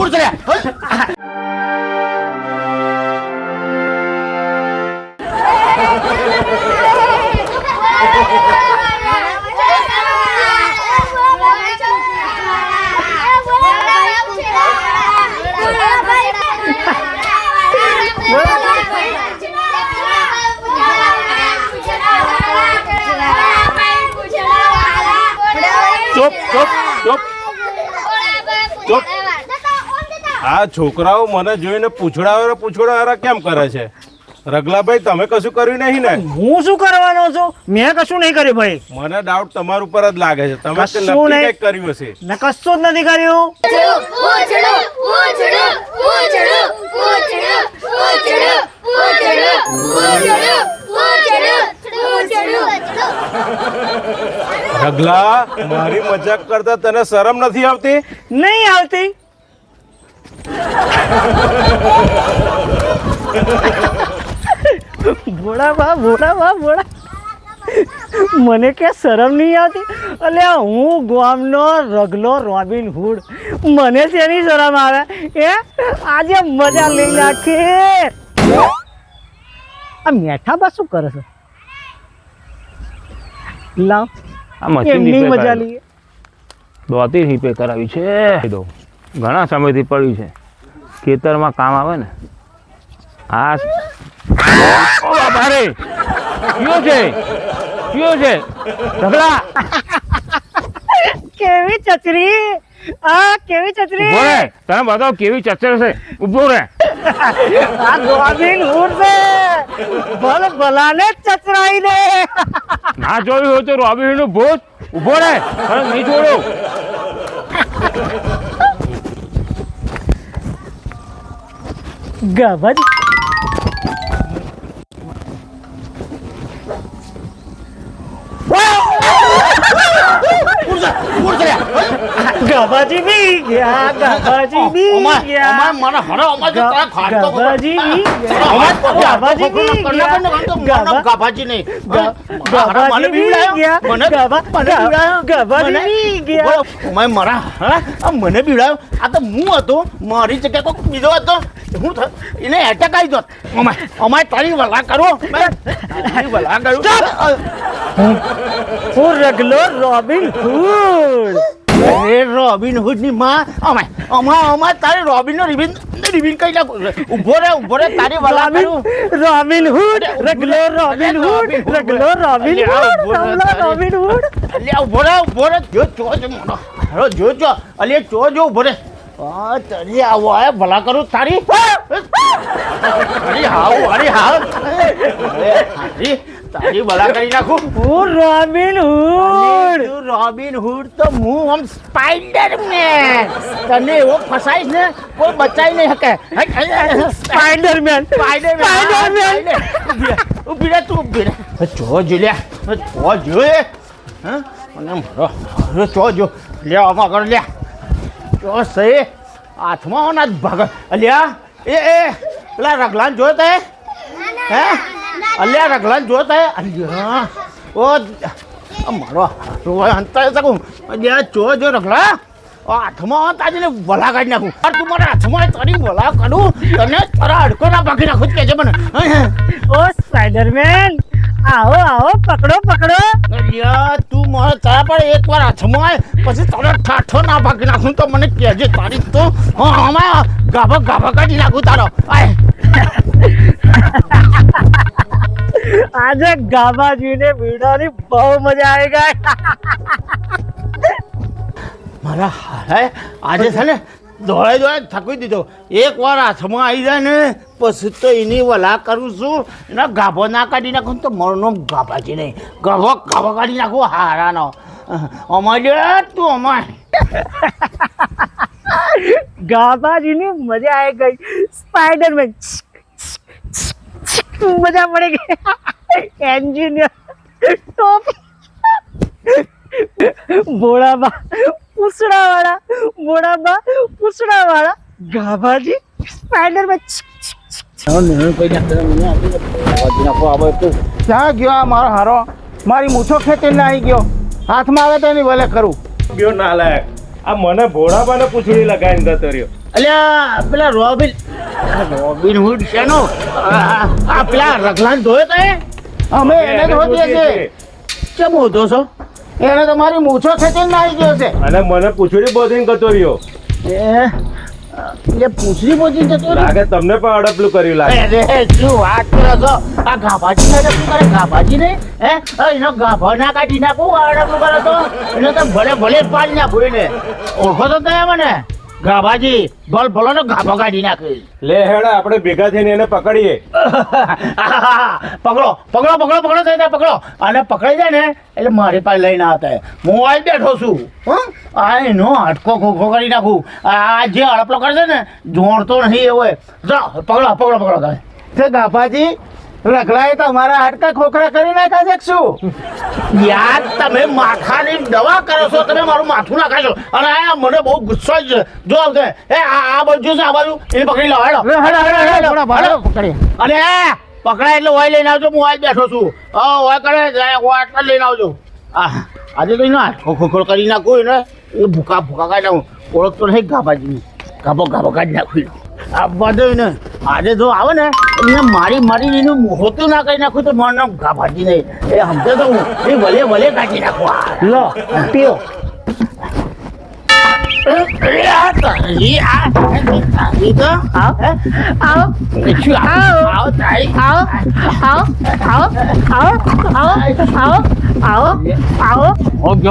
ઉડ રે આ છોકરાઓ મને જોઈને પૂછડાવાળા કેમ કરે છે? રગલાભાઈ તમે કશું કર્યું નહીં ને? હું શું કરવાનો છું? મેં કશું નહીં કર્યું ભાઈ. મને ડાઉટ તમારા ઉપર જ લાગે છે. તમે કશું નક્કી નહીં. કંઈક કર્યું હશે. મેં કશું જ નથી કર્યું. રગલા મારી મજાક કરતા તને શરમ નથી આવતી? નહીં આવતી. ભોળા મને કે શરમ નહીં આવતી? અલ્યા હું ગામનો રગલો રોબિન હુડ, મને તેની શરમ આવે? એ આજે મજા લઈ નાખી. આ મેઠા બા શું કરે છે? લાવ એમની મજા લઈએ. દોતી રિપેર કરાવી છે. ઘણા સમયથી પડ્યું છે, ખેતરમાં કામ આવે ને. આ ભારે કયો છે ઢગલા? કેવી ચચરી? આ કેવી ચચરી? ઉભો રે, તને બતાવો કેવી ચચર છે. ઉભો રે. આ રોબિન હુડ છે, ભલાને ચચરાઈ દે. ના જોયું હોય તો રોબિન નું ભૂત. ઉભો રે, તને નહીં છોડું. ગાભાજી ગાભાજી બી ગયા. ગાભાજી બી ગયા. મને હરો અમાર તો તારા ખાટો ગાભાજી બી ગયા. ગાભાજી બી ગયા. ગાભાજી નહીં ગાભાજી બી ગયા. ગાભાજી બી ગયા. મારા હા મને બીવડાયો. આ તો હું હતો, મારી જગ્યાએ કોઈ બીજો હતો. હું એને એટેક આવી જોત. અમારે તારી વલા કરો, તારી વલા કરું. હું રગલો રોબિન હુડ. અરે રોબિન હુડ ની માં અમાર તારી રોબિન નો રિબિન કઈ નાખું. ઉભો રે તારી વલા કરું. રોબિન હુડ, રગલો રોબિન હુડ, રગલો રોબિન હુડ, રગલો રોબિન હુડ. અલ્યા ઉભો રે જો અલ્યા જો ઉભો રે. તારી આવો આયા ભલા કરું તારી. અરે હાવ તારી ભલા કરી નાખું. હું રોબિન હુડ. રોબિન હુડ તો હું આમ સ્પાઈડરમેન. તને એવો ફસાઈશ ને કોઈ બચાઈ નહીં શકે. સ્પાઈડરમેન. ઉભી રે તું ઉભી રે. જો લ્યા જો હા મને મારો જો લે આમાં કર લ્યા. જો સહી હાથમાં ના ભાગ. અલ્યા એ પેલા રગલાન જોયો તે? હે અલ્યા રગલાન જોયો તે? અલ્યા ઓ મારો અંતર શકું. અલ્યા જો રગલા હાથમાં તાજીને ભલા કાઢી નાખું. તું મારા હાથમાં તારી ભલા કાઢું તને તારા હડકો ના ભાગી નાખું કે છે મને. ઓ સ્પાઈડરમેન આવો પકડો. અલ્યા તું મારા તારા પર એકવાર હાથમાં આવે પછી તારો ઠાઠો ના ભાગી નાખું તો મને કહેજે. તારી તો આમાં ગાભા કાઢી નાખું તારો. આજે ગાભાજીને ભીડવાની બહુ મજા આવી ગઈ. મારા હાય આજે છે ને દોડે થકી દીધો. એક વાર હાથમાં આવી જાય ને પછી તો એની વલા કરું છું. એના ગાભો ના કાઢી નાખું તો મારું નામ ગાભાજી નહીં, ગાભો કાઢી નાખું હારાનો. અમારે તું અમારે ગાભાજીની મજા આવી ગઈ. સ્પાઈડરમેન મજા પડી ગઈ. એન્જિનિયર ટોપી ભોળાબા પૂછડાવાળા ગાભાજી સ્પાઈડરમેન. ક્યાં ગયો આ મારો હારો? મારી મૂછો ખેતી નાહી ગયો. હાથમાં આવે તો એની ભલે કરું. ગયો નાલાયક. આ મને ભોળાબાને પૂંછડી લગાવીને જતો રહ્યો. અલ્યા પેલા રોબિન હુડ છે નો આ પેલા રગલાન ધોયો તો અમે એને ધોતીએ છે કેમ હોતો છો એને તમારી મૂછો ખેંચીને નાહી ગયો છે અને મને પૂંછડી બોધીને જતો રહ્યો. એ પૂછડી બોચી જતો રહ્યો. લાગે તમને પણ અડપલું કર્યું લાગે. અરે શું વાત કરો છો આ ગાભાજી ને શું કરે ગાભાજી ને એનો ગાભા ના કાઢી નાખું આડકું કરો તો એને તો ભલે ભલે જ પાડી નાખું એને ઓળખો તો કયા મને ગાભાજી ભલ ભલો ને ગાભો કાઢી નાખી લે હેડ આપણે ભેગા થઈને એને પકડીએ. પકડો પકડો પકડો પકડો થઈ જાય પકડો અને પકડી જાય ને એટલે મારી પાસે લઈને આવતા હું આવી બેઠો છું આ એનો હાટકો ખોખો કરી નાખું આ જે હડપલો કરે છે ને જોડતો નહીં એવો ચાલો પકડો પકડો પકડો તમે તે ગાભાજી રખડાએ તમારા હાડકા ખોખરા કરી નાખ્યા છે શું યાર તમે માથાની દવા કરો છો તમે મારું માથું નાખાશો અને આ મને બહુ ગુસ્સો જ જો આવશે આ બાજુ છે આ બાજુ એને પકડી લો હેડો પકડી અને પકડાય એટલે ઓય લઈને આવજો હું ઓય બેઠો છું ઓય કરે આટલા લઈને આવજો આજે તો ના ખોખો કરી નાખું ને એ ભૂકા ભૂકા કાઢી નાખું ઓળખતો નહીં ગાભાજી ગાભો ગાભો કાઢી નાખું આ બધું ને આજે જો આવે ને એને મારી એનું હોતું ના કરી નાખું તો મારું નામ ગાભાજી નહીં એ સમજે તો હું એ ભલે ભલે કાઢી નાખું લો પીઓ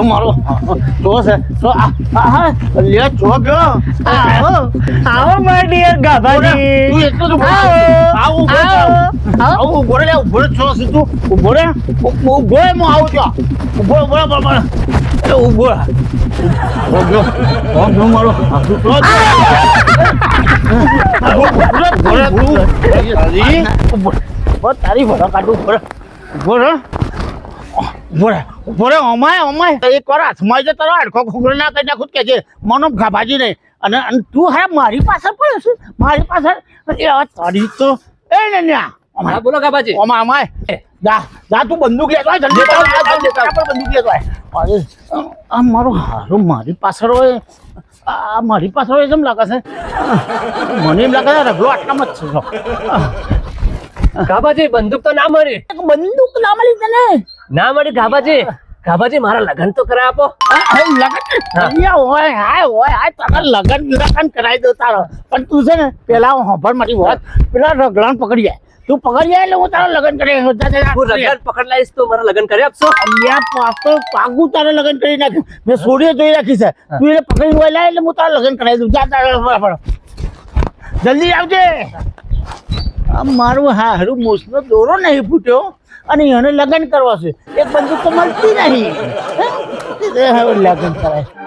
મારો તો છે તો લે ચો ગયો આવો માય ડિયર ગાભાજી તું એટલું જ આવું બોલે લે ઉભો છો તું ઉભો રે ઉભો હું આવું છું ઉભો ઉભો ઉભો મારો તારી ભરો કાઢું ભરે અમાય એક વાર હાથમાં છે તારો હાડકો ખોખરો ના કરી નાખું કે છે મનો ગાભાજી નહીં અને તું હા મારી પાછળ પડે છે મારી પાછળ તારી તો એ ને ન્યા બોલો ગાભાજી અમાય જા તું બંદૂક લેતો હોય જલ્દી બંદૂક લેતો હોય અરે આ મારો હારો મારી પાછળ હોય આ મારી પાછળ હોય એમ લાગે છે મને એમ લાગે છે રગલો આટલામાં જ છે ગાભાજી બંદૂક તો ના મળી બંદૂક ના મળી તને ના મળી ગાભાજી મારા લગન તો કરાય આપો લગન હોય તારા લગન કરાવી દો તારો પણ તું છે ને પેલા હોભર મારી વાત પેલા રગલાને પકડી જાય તું પકડી જાય એટલે હું તારા લગન કરી હું લગન પકડ લાવીશ તો મારા લગન કરી આપશો પાકું તારા લગન કરી નાખ્યું મેં સોડીએ જોઈ રાખી છે તું એને પકડી હોય લાય એટલે હું તારા લગન કરાવી દઉં જા તારા જલ્દી આવજે આ મારું હારું મૂછનો દોરો નહીં ફૂટ્યો અને એને લગન કરવા છે એક બંદૂક તો મળતી નહીં હવે લગન કરાય